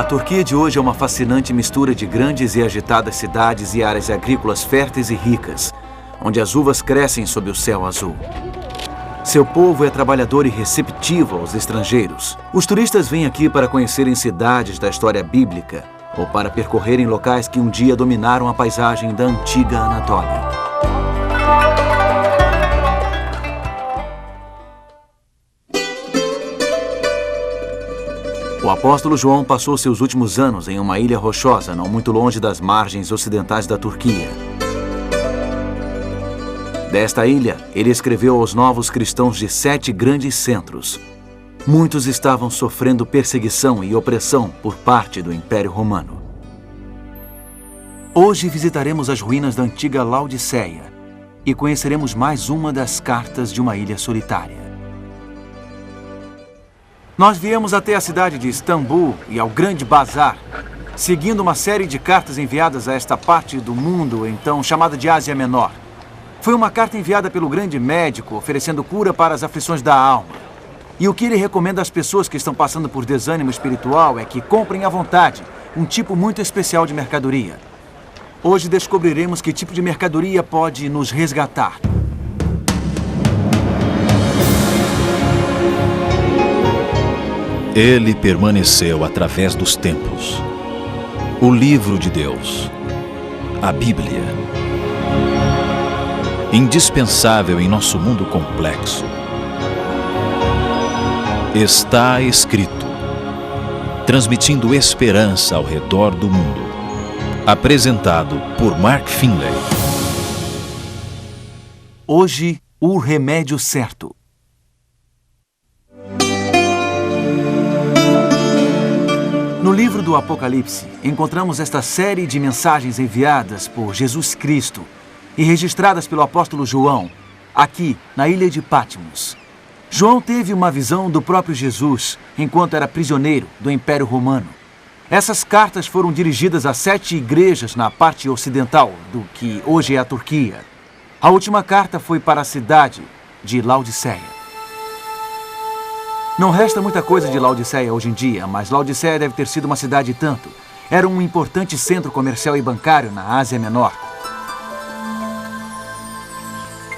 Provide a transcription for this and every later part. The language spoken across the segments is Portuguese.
Turquia de hoje é uma fascinante mistura de grandes e agitadas cidades e áreas agrícolas férteis e ricas, onde as uvas crescem sob o céu azul. Seu povo é trabalhador e receptivo aos estrangeiros. Os turistas vêm aqui para conhecerem cidades da história bíblica ou para percorrerem locais que um dia dominaram a paisagem da antiga Anatólia. O apóstolo João passou seus últimos anos em uma ilha rochosa, não muito longe das margens ocidentais da Turquia. Desta ilha, ele escreveu aos novos cristãos de 7 grandes centros. Muitos estavam sofrendo perseguição e opressão por parte do Império Romano. Hoje visitaremos as ruínas da antiga Laodiceia e conheceremos mais uma das cartas de uma ilha solitária. Nós viemos até a cidade de Istambul e ao Grande Bazar, seguindo uma série de cartas enviadas a esta parte do mundo, então chamada de Ásia Menor. Foi uma carta enviada pelo grande médico, oferecendo cura para as aflições da alma. E o que ele recomenda às pessoas que estão passando por desânimo espiritual é que comprem à vontade um tipo muito especial de mercadoria. Hoje descobriremos que tipo de mercadoria pode nos resgatar. Ele permaneceu através dos tempos. O livro de Deus, a Bíblia. Indispensável em nosso mundo complexo. Está escrito, transmitindo esperança ao redor do mundo. Apresentado por Mark Finley. Hoje, o remédio certo. No livro do Apocalipse, encontramos esta série de mensagens enviadas por Jesus Cristo e registradas pelo apóstolo João, aqui na ilha de Patmos. João teve uma visão do próprio Jesus enquanto era prisioneiro do Império Romano. Essas cartas foram dirigidas a 7 igrejas na parte ocidental do que hoje é a Turquia. A última carta foi para a cidade de Laodiceia. Não resta muita coisa de Laodiceia hoje em dia, mas Laodiceia deve ter sido uma cidade e tanto. Era um importante centro comercial e bancário na Ásia Menor.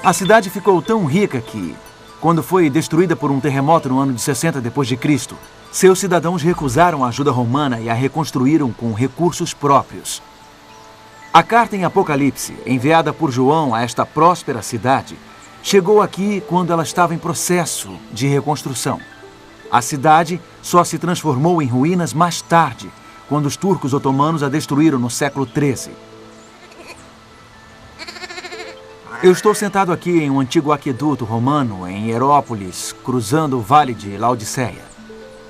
A cidade ficou tão rica que, quando foi destruída por um terremoto no ano de 60 d.C., seus cidadãos recusaram a ajuda romana e a reconstruíram com recursos próprios. A carta em Apocalipse, enviada por João a esta próspera cidade, chegou aqui quando ela estava em processo de reconstrução. A cidade só se transformou em ruínas mais tarde, quando os turcos otomanos a destruíram no século XIII. Eu estou sentado aqui em um antigo aqueduto romano em Herópolis, cruzando o vale de Laodiceia.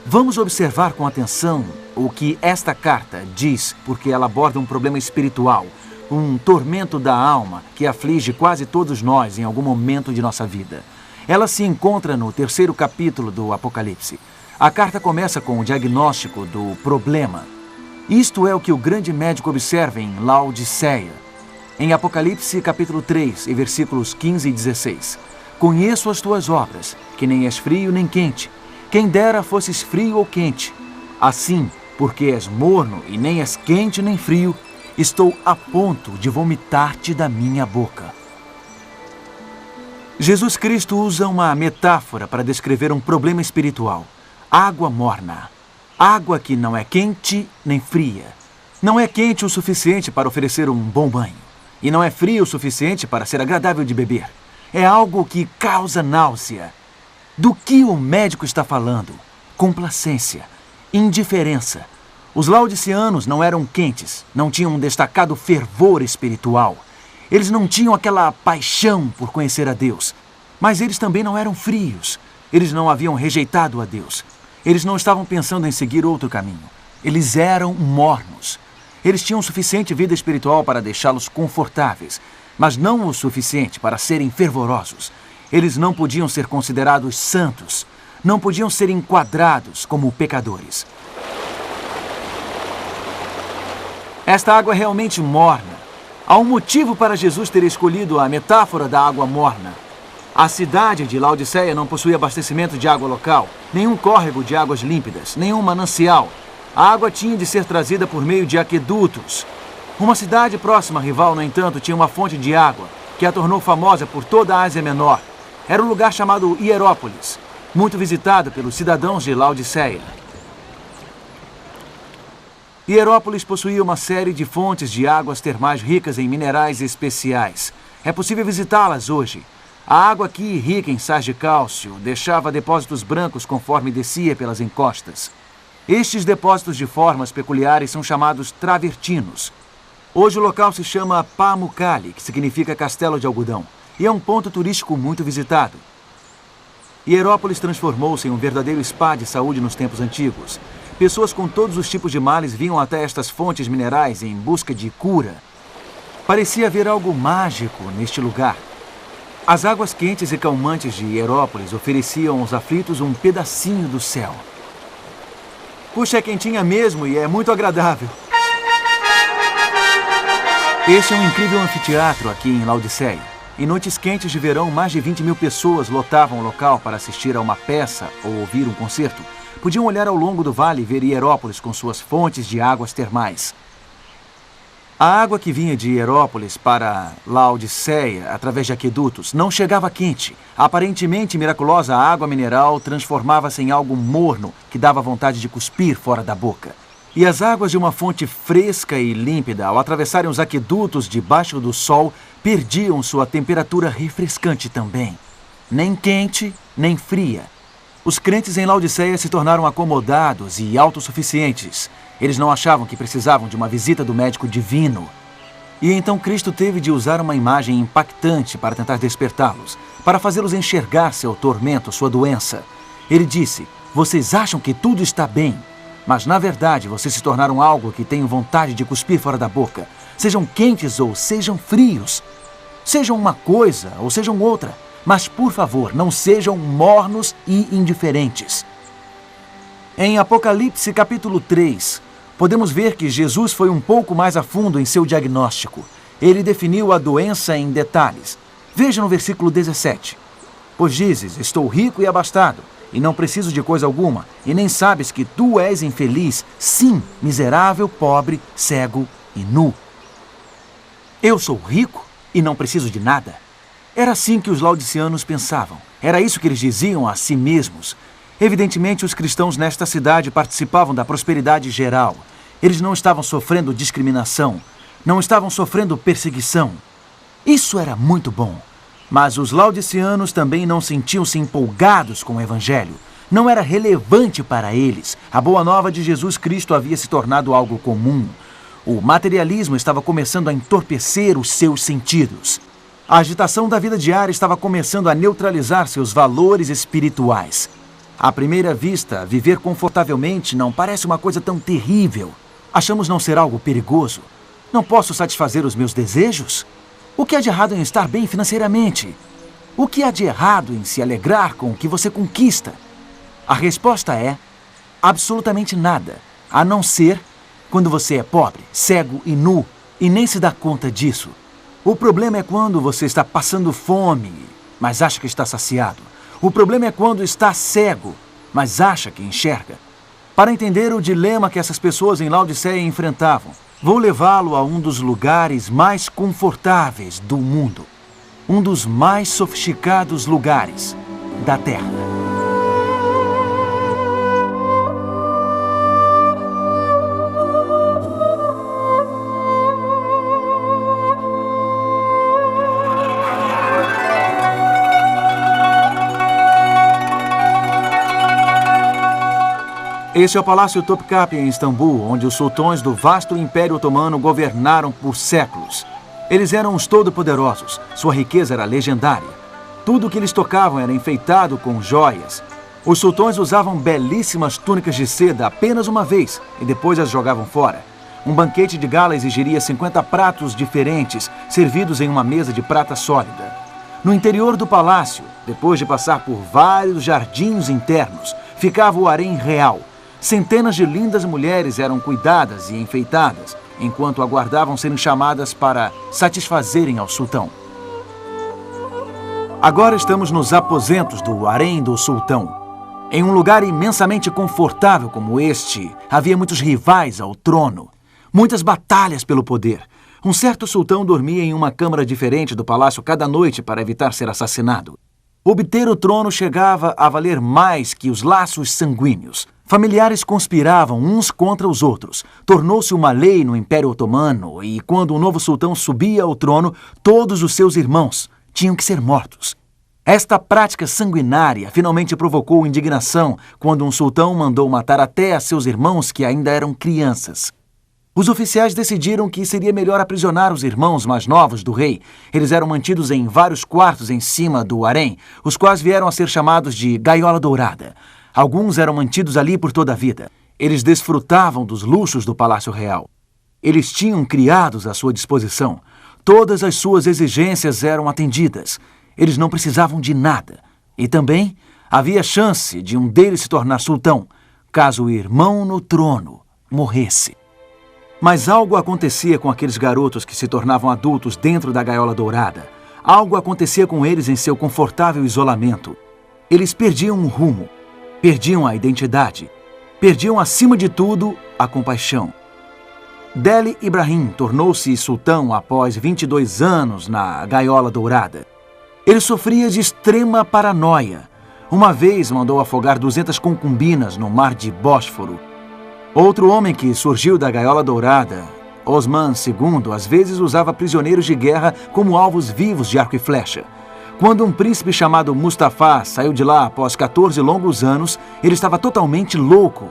Vamos observar com atenção o que esta carta diz, porque ela aborda um problema espiritual, um tormento da alma que aflige quase todos nós em algum momento de nossa vida. Ela se encontra no 3º capítulo do Apocalipse. A carta começa com o diagnóstico do problema. Isto é o que o grande médico observa em Laodiceia. Em Apocalipse, capítulo 3, e versículos 15 e 16. Conheço as tuas obras, que nem és frio nem quente. Quem dera fosses frio ou quente. Assim, porque és morno e nem és quente nem frio, estou a ponto de vomitar-te da minha boca. Jesus Cristo usa uma metáfora para descrever um problema espiritual. Água morna. Água que não é quente nem fria. Não é quente o suficiente para oferecer um bom banho. E não é frio o suficiente para ser agradável de beber. É algo que causa náusea. Do que o médico está falando? Complacência, indiferença. Os laodiceanos não eram quentes, não tinham um destacado fervor espiritual. Eles não tinham aquela paixão por conhecer a Deus. Mas eles também não eram frios. Eles não haviam rejeitado a Deus. Eles não estavam pensando em seguir outro caminho. Eles eram mornos. Eles tinham suficiente vida espiritual para deixá-los confortáveis, mas não o suficiente para serem fervorosos. Eles não podiam ser considerados santos. Não podiam ser enquadrados como pecadores. Esta água é realmente morna. Há um motivo para Jesus ter escolhido a metáfora da água morna. A cidade de Laodiceia não possuía abastecimento de água local, nenhum córrego de águas límpidas, nenhum manancial. A água tinha de ser trazida por meio de aquedutos. Uma cidade próxima rival, no entanto, tinha uma fonte de água que a tornou famosa por toda a Ásia Menor. Era um lugar chamado Hierópolis, muito visitado pelos cidadãos de Laodiceia. Hierópolis possuía uma série de fontes de águas termais ricas em minerais especiais. É possível visitá-las hoje. A água aqui, rica em sais de cálcio, deixava depósitos brancos conforme descia pelas encostas. Estes depósitos de formas peculiares são chamados travertinos. Hoje o local se chama Pamukkale, que significa castelo de algodão, e é um ponto turístico muito visitado. Hierópolis transformou-se em um verdadeiro spa de saúde nos tempos antigos. Pessoas com todos os tipos de males vinham até estas fontes minerais em busca de cura. Parecia haver algo mágico neste lugar. As águas quentes e calmantes de Hierópolis ofereciam aos aflitos um pedacinho do céu. Puxa, é quentinha mesmo e é muito agradável. Este é um incrível anfiteatro aqui em Laodiceia. Em noites quentes de verão, mais de 20 mil pessoas lotavam o local para assistir a uma peça ou ouvir um concerto. Podiam olhar ao longo do vale e ver Hierópolis com suas fontes de águas termais. A água que vinha de Hierópolis para Laodiceia, através de aquedutos, não chegava quente. A aparentemente miraculosa água mineral transformava-se em algo morno que dava vontade de cuspir fora da boca. E as águas de uma fonte fresca e límpida, ao atravessarem os aquedutos debaixo do sol, perdiam sua temperatura refrescante também. Nem quente, nem fria. Os crentes em Laodiceia se tornaram acomodados e autossuficientes. Eles não achavam que precisavam de uma visita do médico divino. E então Cristo teve de usar uma imagem impactante para tentar despertá-los, para fazê-los enxergar seu tormento, sua doença. Ele disse: "Vocês acham que tudo está bem, mas na verdade vocês se tornaram algo que tenho vontade de cuspir fora da boca. Sejam quentes ou sejam frios. Sejam uma coisa ou sejam outra. Mas, por favor, não sejam mornos e indiferentes." Em Apocalipse capítulo 3, podemos ver que Jesus foi um pouco mais a fundo em seu diagnóstico. Ele definiu a doença em detalhes. Veja no versículo 17. "Pois dizes, estou rico e abastado, e não preciso de coisa alguma, e nem sabes que tu és infeliz, sim, miserável, pobre, cego e nu." Eu sou rico e não preciso de nada? Era assim que os laodiceanos pensavam. Era isso que eles diziam a si mesmos. Evidentemente, os cristãos nesta cidade participavam da prosperidade geral. Eles não estavam sofrendo discriminação, não estavam sofrendo perseguição. Isso era muito bom. Mas os laodiceanos também não sentiam-se empolgados com o Evangelho. Não era relevante para eles. A boa nova de Jesus Cristo havia se tornado algo comum. O materialismo estava começando a entorpecer os seus sentidos. A agitação da vida diária estava começando a neutralizar seus valores espirituais. À primeira vista, viver confortavelmente não parece uma coisa tão terrível. Achamos não ser algo perigoso. Não posso satisfazer os meus desejos? O que há de errado em estar bem financeiramente? O que há de errado em se alegrar com o que você conquista? A resposta é absolutamente nada, a não ser quando você é pobre, cego e nu e nem se dá conta disso. O problema é quando você está passando fome, mas acha que está saciado. O problema é quando está cego, mas acha que enxerga. Para entender o dilema que essas pessoas em Laodiceia enfrentavam, vou levá-lo a um dos lugares mais confortáveis do mundo. Um dos mais sofisticados lugares da Terra. Este é o Palácio Topkapi em Istambul, onde os sultões do vasto Império Otomano governaram por séculos. Eles eram os todo-poderosos, sua riqueza era legendária. Tudo o que eles tocavam era enfeitado com joias. Os sultões usavam belíssimas túnicas de seda apenas uma vez e depois as jogavam fora. Um banquete de gala exigiria 50 pratos diferentes, servidos em uma mesa de prata sólida. No interior do palácio, depois de passar por vários jardins internos, ficava o harém real. Centenas de lindas mulheres eram cuidadas e enfeitadas, enquanto aguardavam serem chamadas para satisfazerem ao sultão. Agora estamos nos aposentos do harém do sultão. Em um lugar imensamente confortável como este, havia muitos rivais ao trono, muitas batalhas pelo poder. Um certo sultão dormia em uma câmara diferente do palácio cada noite para evitar ser assassinado. Obter o trono chegava a valer mais que os laços sanguíneos. Familiares conspiravam uns contra os outros. Tornou-se uma lei no Império Otomano e, quando um novo sultão subia ao trono, todos os seus irmãos tinham que ser mortos. Esta prática sanguinária finalmente provocou indignação quando um sultão mandou matar até a seus irmãos que ainda eram crianças. Os oficiais decidiram que seria melhor aprisionar os irmãos mais novos do rei. Eles eram mantidos em vários quartos em cima do harém, os quais vieram a ser chamados de gaiola dourada. Alguns eram mantidos ali por toda a vida. Eles desfrutavam dos luxos do Palácio Real. Eles tinham criados à sua disposição. Todas as suas exigências eram atendidas. Eles não precisavam de nada. E também havia chance de um deles se tornar sultão, caso o irmão no trono morresse. Mas algo acontecia com aqueles garotos que se tornavam adultos dentro da gaiola dourada. Algo acontecia com eles em seu confortável isolamento. Eles perdiam o rumo, perdiam a identidade, perdiam acima de tudo a compaixão. Deli Ibrahim tornou-se sultão após 22 anos na gaiola dourada. Ele sofria de extrema paranoia. Uma vez mandou afogar 200 concubinas no mar de Bósforo. Outro homem que surgiu da gaiola dourada, Osman II, às vezes usava prisioneiros de guerra como alvos vivos de arco e flecha. Quando um príncipe chamado Mustafa saiu de lá após 14 longos anos, ele estava totalmente louco.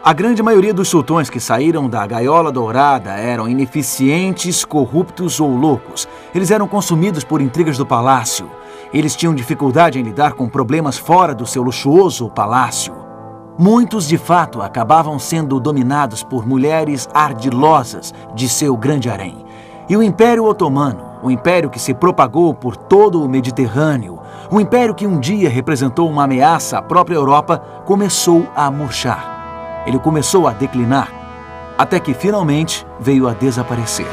A grande maioria dos sultões que saíram da gaiola dourada eram ineficientes, corruptos ou loucos. Eles eram consumidos por intrigas do palácio. Eles tinham dificuldade em lidar com problemas fora do seu luxuoso palácio. Muitos, de fato, acabavam sendo dominados por mulheres ardilosas de seu grande harém. E o Império Otomano, o império que se propagou por todo o Mediterrâneo, o império que um dia representou uma ameaça à própria Europa, começou a murchar. Ele começou a declinar, até que finalmente veio a desaparecer.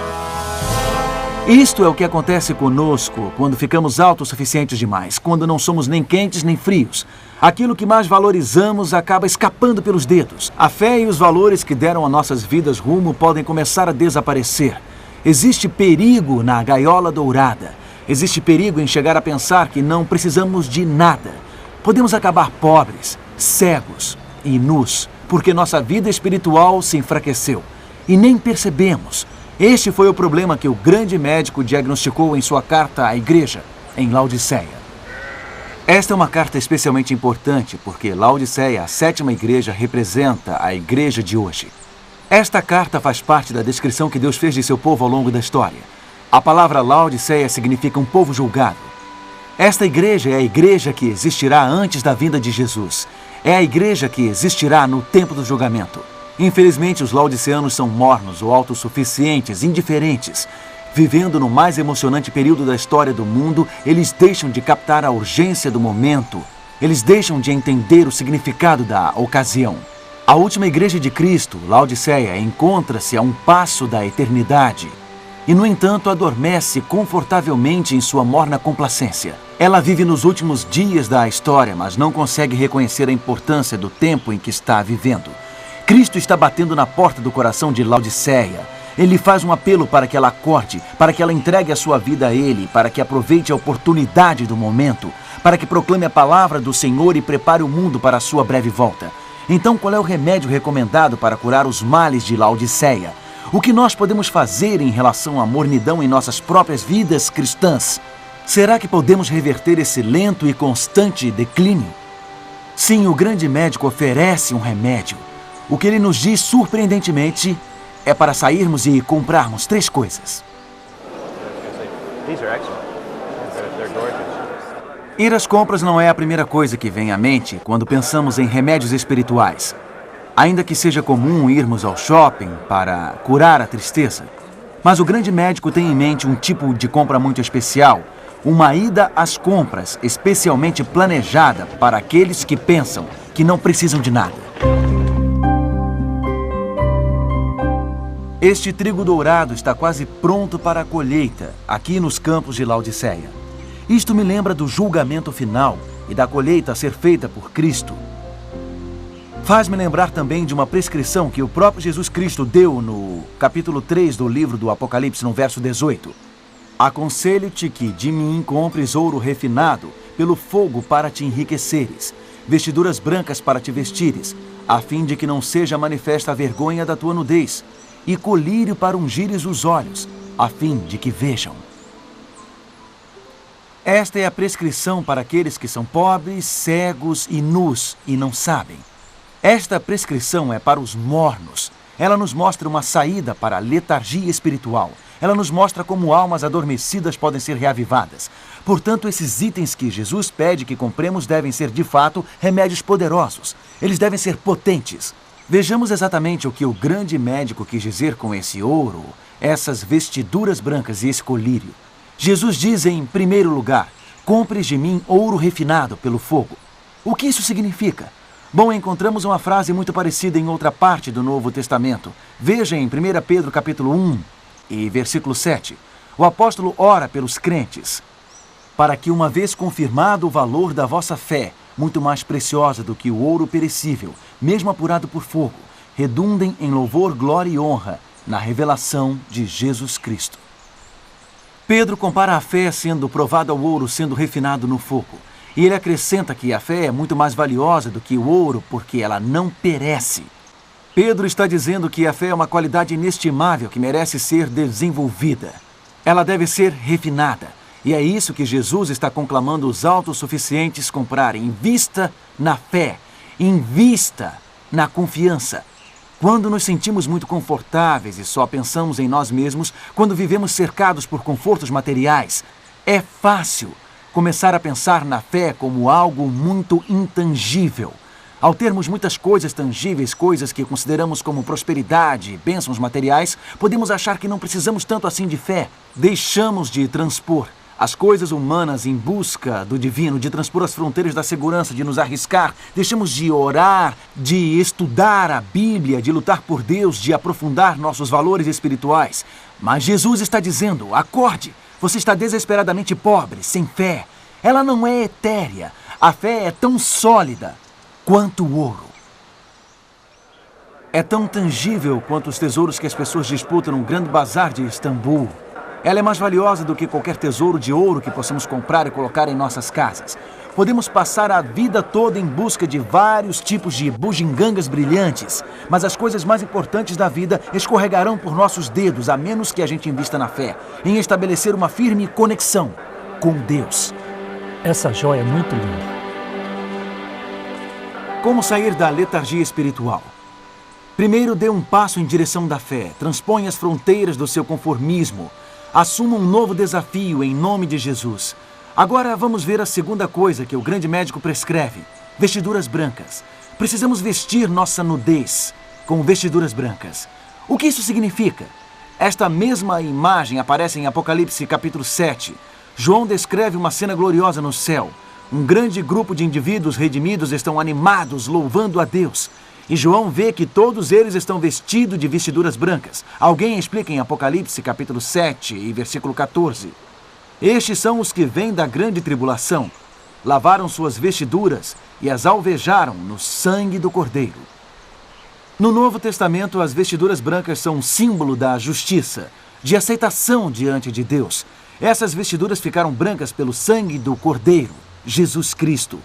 Isto é o que acontece conosco quando ficamos autossuficientes demais, quando não somos nem quentes nem frios. Aquilo que mais valorizamos acaba escapando pelos dedos. A fé e os valores que deram a nossas vidas rumo podem começar a desaparecer. Existe perigo na gaiola dourada. Existe perigo em chegar a pensar que não precisamos de nada. Podemos acabar pobres, cegos e nus, porque nossa vida espiritual se enfraqueceu. E nem percebemos. Este foi o problema que o grande médico diagnosticou em sua carta à igreja, em Laodiceia. Esta é uma carta especialmente importante porque Laodiceia, a 7ª igreja, representa a igreja de hoje. Esta carta faz parte da descrição que Deus fez de seu povo ao longo da história. A palavra Laodiceia significa um povo julgado. Esta igreja é a igreja que existirá antes da vinda de Jesus. É a igreja que existirá no tempo do julgamento. Infelizmente, os laodiceanos são mornos ou autossuficientes, indiferentes. Vivendo no mais emocionante período da história do mundo, eles deixam de captar a urgência do momento. Eles deixam de entender o significado da ocasião. A última igreja de Cristo, Laodiceia, encontra-se a um passo da eternidade. E, no entanto, adormece confortavelmente em sua morna complacência. Ela vive nos últimos dias da história, mas não consegue reconhecer a importância do tempo em que está vivendo. Cristo está batendo na porta do coração de Laodiceia. Ele faz um apelo para que ela acorde, para que ela entregue a sua vida a Ele, para que aproveite a oportunidade do momento, para que proclame a palavra do Senhor e prepare o mundo para a sua breve volta. Então, qual é o remédio recomendado para curar os males de Laodiceia? O que nós podemos fazer em relação à mornidão em nossas próprias vidas cristãs? Será que podemos reverter esse lento e constante declínio? Sim, o grande médico oferece um remédio. O que ele nos diz, surpreendentemente, é para sairmos e comprarmos 3 coisas. Ir às compras não é a primeira coisa que vem à mente quando pensamos em remédios espirituais. Ainda que seja comum irmos ao shopping para curar a tristeza. Mas o grande médico tem em mente um tipo de compra muito especial, uma ida às compras especialmente planejada para aqueles que pensam que não precisam de nada. Este trigo dourado está quase pronto para a colheita, aqui nos campos de Laodiceia. Isto me lembra do julgamento final e da colheita a ser feita por Cristo. Faz-me lembrar também de uma prescrição que o próprio Jesus Cristo deu no capítulo 3 do livro do Apocalipse, no verso 18. Aconselho-te que de mim compres ouro refinado pelo fogo para te enriqueceres, vestiduras brancas para te vestires, a fim de que não seja manifesta a vergonha da tua nudez, e colírio para ungires os olhos, a fim de que vejam. Esta é a prescrição para aqueles que são pobres, cegos e nus e não sabem. Esta prescrição é para os mornos. Ela nos mostra uma saída para a letargia espiritual. Ela nos mostra como almas adormecidas podem ser reavivadas. Portanto, esses itens que Jesus pede que compremos devem ser, de fato, remédios poderosos. Eles devem ser potentes. Vejamos exatamente o que o grande médico quis dizer com esse ouro, essas vestiduras brancas e esse colírio. Jesus diz em primeiro lugar, compres de mim ouro refinado pelo fogo. O que isso significa? Bom, encontramos uma frase muito parecida em outra parte do Novo Testamento. Veja em 1 Pedro capítulo 1 e versículo 7. O apóstolo ora pelos crentes, para que uma vez confirmado o valor da vossa fé, muito mais preciosa do que o ouro perecível, mesmo apurado por fogo, redundem em louvor, glória e honra na revelação de Jesus Cristo. Pedro compara a fé sendo provada ao ouro sendo refinado no fogo. E ele acrescenta que a fé é muito mais valiosa do que o ouro porque ela não perece. Pedro está dizendo que a fé é uma qualidade inestimável que merece ser desenvolvida. Ela deve ser refinada. E é isso que Jesus está conclamando os autossuficientes comprarem. Invista na fé. Invista na confiança. Quando nos sentimos muito confortáveis e só pensamos em nós mesmos, quando vivemos cercados por confortos materiais, é fácil começar a pensar na fé como algo muito intangível. Ao termos muitas coisas tangíveis, coisas que consideramos como prosperidade e bênçãos materiais, podemos achar que não precisamos tanto assim de fé. Deixamos de transpor as coisas humanas em busca do divino, de transpor as fronteiras da segurança, de nos arriscar. Deixamos de orar, de estudar a Bíblia, de lutar por Deus, de aprofundar nossos valores espirituais. Mas Jesus está dizendo, acorde! Você está desesperadamente pobre, sem fé. Ela não é etérea. A fé é tão sólida quanto o ouro. É tão tangível quanto os tesouros que as pessoas disputam no grande bazar de Istambul. Ela é mais valiosa do que qualquer tesouro de ouro que possamos comprar e colocar em nossas casas. Podemos passar a vida toda em busca de vários tipos de bugigangas brilhantes, mas as coisas mais importantes da vida escorregarão por nossos dedos, a menos que a gente invista na fé, em estabelecer uma firme conexão com Deus. Essa joia é muito linda. Como sair da letargia espiritual? Primeiro, dê um passo em direção da fé. Transponha as fronteiras do seu conformismo. Assuma um novo desafio em nome de Jesus. Agora vamos ver a segunda coisa que o grande médico prescreve: vestiduras brancas. Precisamos vestir nossa nudez com vestiduras brancas. O que isso significa? Esta mesma imagem aparece em Apocalipse capítulo 7. João descreve uma cena gloriosa no céu. Um grande grupo de indivíduos redimidos estão animados, louvando a Deus. E João vê que todos eles estão vestidos de vestiduras brancas. Alguém explica em Apocalipse capítulo 7 e versículo 14. Estes são os que vêm da grande tribulação. Lavaram suas vestiduras e as alvejaram no sangue do Cordeiro. No Novo Testamento, as vestiduras brancas são um símbolo da justiça, de aceitação diante de Deus. Essas vestiduras ficaram brancas pelo sangue do Cordeiro, Jesus Cristo.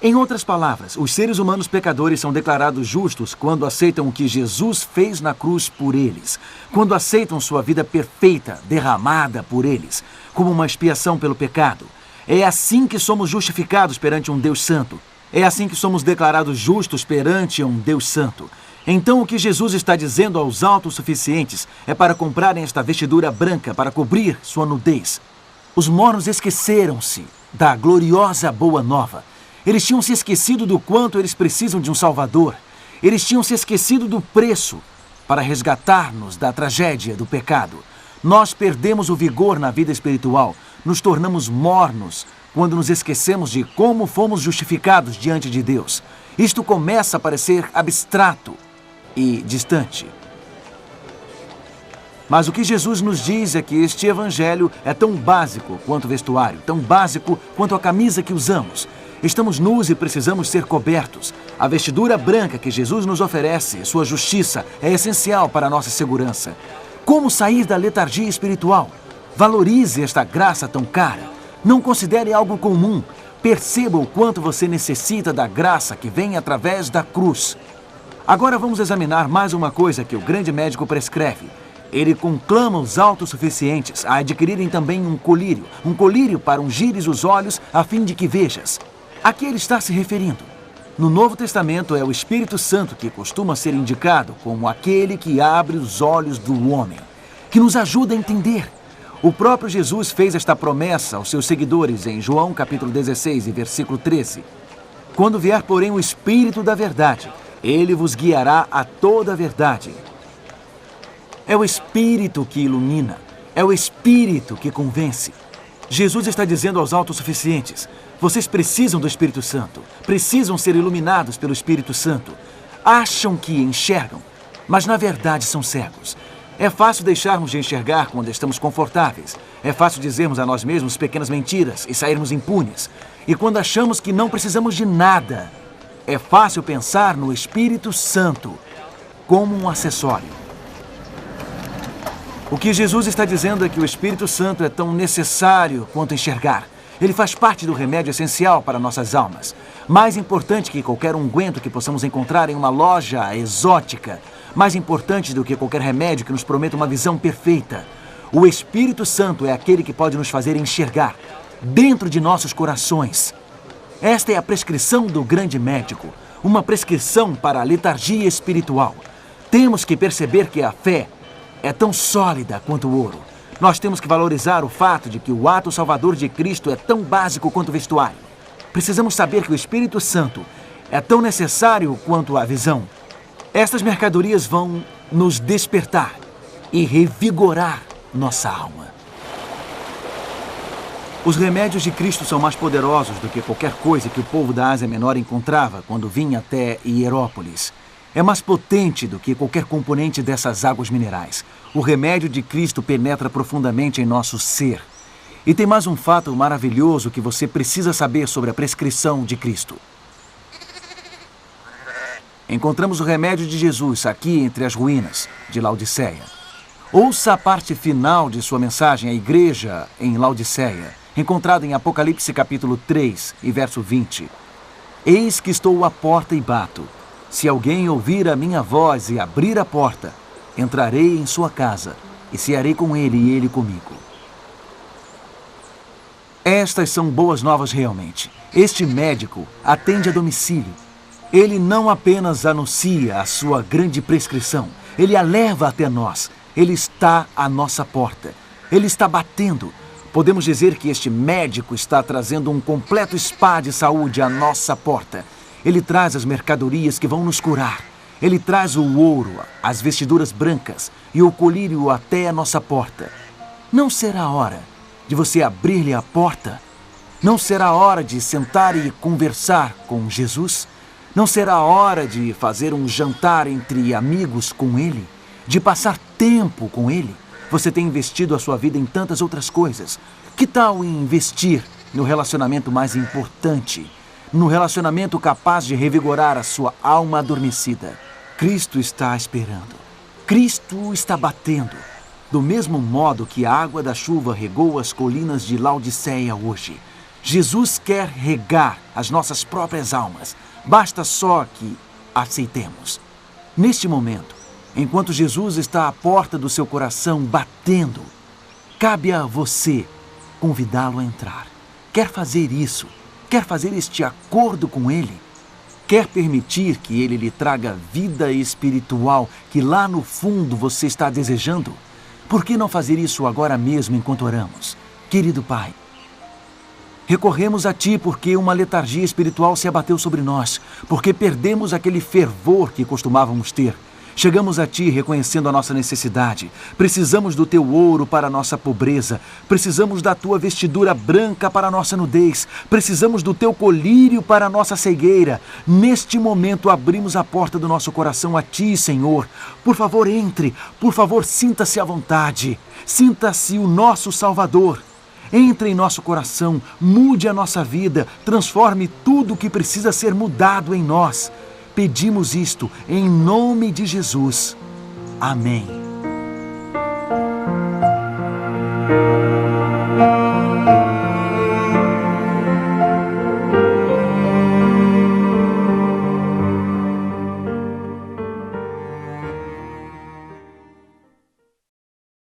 Em outras palavras, os seres humanos pecadores são declarados justos quando aceitam o que Jesus fez na cruz por eles, quando aceitam sua vida perfeita, derramada por eles, como uma expiação pelo pecado. É assim que somos justificados perante um Deus santo. É assim que somos declarados justos perante um Deus santo. Então, o que Jesus está dizendo aos autossuficientes é para comprarem esta vestidura branca para cobrir sua nudez. Os mornos esqueceram-se da gloriosa boa nova. Eles tinham se esquecido do quanto eles precisam de um Salvador. Eles tinham se esquecido do preço para resgatar-nos da tragédia do pecado. Nós perdemos o vigor na vida espiritual. Nos tornamos mornos quando nos esquecemos de como fomos justificados diante de Deus. Isto começa a parecer abstrato e distante. Mas o que Jesus nos diz é que este evangelho é tão básico quanto o vestuário, tão básico quanto a camisa que usamos. Estamos nus e precisamos ser cobertos. A vestidura branca que Jesus nos oferece, sua justiça, é essencial para a nossa segurança. Como sair da letargia espiritual? Valorize esta graça tão cara. Não considere algo comum. Perceba o quanto você necessita da graça que vem através da cruz. Agora vamos examinar mais uma coisa que o grande médico prescreve. Ele conclama os autossuficientes a adquirirem também um colírio para ungires os olhos a fim de que vejas. A que ele está se referindo? No Novo Testamento é o Espírito Santo que costuma ser indicado como aquele que abre os olhos do homem, que nos ajuda a entender. O próprio Jesus fez esta promessa aos seus seguidores em João capítulo 16 e versículo 13. Quando vier, porém, o Espírito da verdade, ele vos guiará a toda a verdade. É o Espírito que ilumina, é o Espírito que convence. Jesus está dizendo aos autossuficientes: vocês precisam do Espírito Santo, precisam ser iluminados pelo Espírito Santo. Acham que enxergam, mas na verdade são cegos. É fácil deixarmos de enxergar quando estamos confortáveis. É fácil dizermos a nós mesmos pequenas mentiras e sairmos impunes. E quando achamos que não precisamos de nada, é fácil pensar no Espírito Santo como um acessório. O que Jesus está dizendo é que o Espírito Santo é tão necessário quanto enxergar. Ele faz parte do remédio essencial para nossas almas. Mais importante que qualquer unguento que possamos encontrar em uma loja exótica. Mais importante do que qualquer remédio que nos prometa uma visão perfeita. O Espírito Santo é aquele que pode nos fazer enxergar dentro de nossos corações. Esta é a prescrição do grande médico. Uma prescrição para a letargia espiritual. Temos que perceber que a fé é tão sólida quanto o ouro. Nós temos que valorizar o fato de que o ato salvador de Cristo é tão básico quanto o vestuário. Precisamos saber que o Espírito Santo é tão necessário quanto a visão. Estas mercadorias vão nos despertar e revigorar nossa alma. Os remédios de Cristo são mais poderosos do que qualquer coisa que o povo da Ásia Menor encontrava quando vinha até Hierópolis. É mais potente do que qualquer componente dessas águas minerais. O remédio de Cristo penetra profundamente em nosso ser. E tem mais um fato maravilhoso que você precisa saber sobre a prescrição de Cristo. Encontramos o remédio de Jesus aqui entre as ruínas de Laodiceia. Ouça a parte final de sua mensagem à igreja em Laodiceia, encontrada em Apocalipse capítulo 3 e verso 20. Eis que estou à porta e bato. Se alguém ouvir a minha voz e abrir a porta, entrarei em sua casa e cearei com ele e ele comigo. Estas são boas novas realmente. Este médico atende a domicílio. Ele não apenas anuncia a sua grande prescrição, ele a leva até nós. Ele está à nossa porta. Ele está batendo. Podemos dizer que este médico está trazendo um completo spa de saúde à nossa porta. Ele traz as mercadorias que vão nos curar. Ele traz o ouro, as vestiduras brancas e o colírio até a nossa porta. Não será hora de você abrir-lhe a porta? Não será hora de sentar e conversar com Jesus? Não será hora de fazer um jantar entre amigos com Ele? De passar tempo com Ele? Você tem investido a sua vida em tantas outras coisas. Que tal investir no relacionamento mais importante? No relacionamento capaz de revigorar a sua alma adormecida? Cristo está esperando. Cristo está batendo. Do mesmo modo que a água da chuva regou as colinas de Laodiceia hoje, Jesus quer regar as nossas próprias almas. Basta só que aceitemos. Neste momento, enquanto Jesus está à porta do seu coração batendo, cabe a você convidá-lo a entrar. Quer fazer isso? Quer fazer este acordo com Ele? Quer permitir que Ele lhe traga vida espiritual que lá no fundo você está desejando? Por que não fazer isso agora mesmo enquanto oramos? Querido Pai, recorremos a Ti porque uma letargia espiritual se abateu sobre nós, porque perdemos aquele fervor que costumávamos ter. Chegamos a Ti reconhecendo a nossa necessidade. Precisamos do Teu ouro para a nossa pobreza. Precisamos da Tua vestidura branca para a nossa nudez. Precisamos do Teu colírio para a nossa cegueira. Neste momento abrimos a porta do nosso coração a Ti, Senhor. Por favor, entre. Por favor, sinta-se à vontade. Sinta-se o nosso Salvador. Entre em nosso coração, mude a nossa vida, transforme tudo o que precisa ser mudado em nós. Pedimos isto em nome de Jesus. Amém.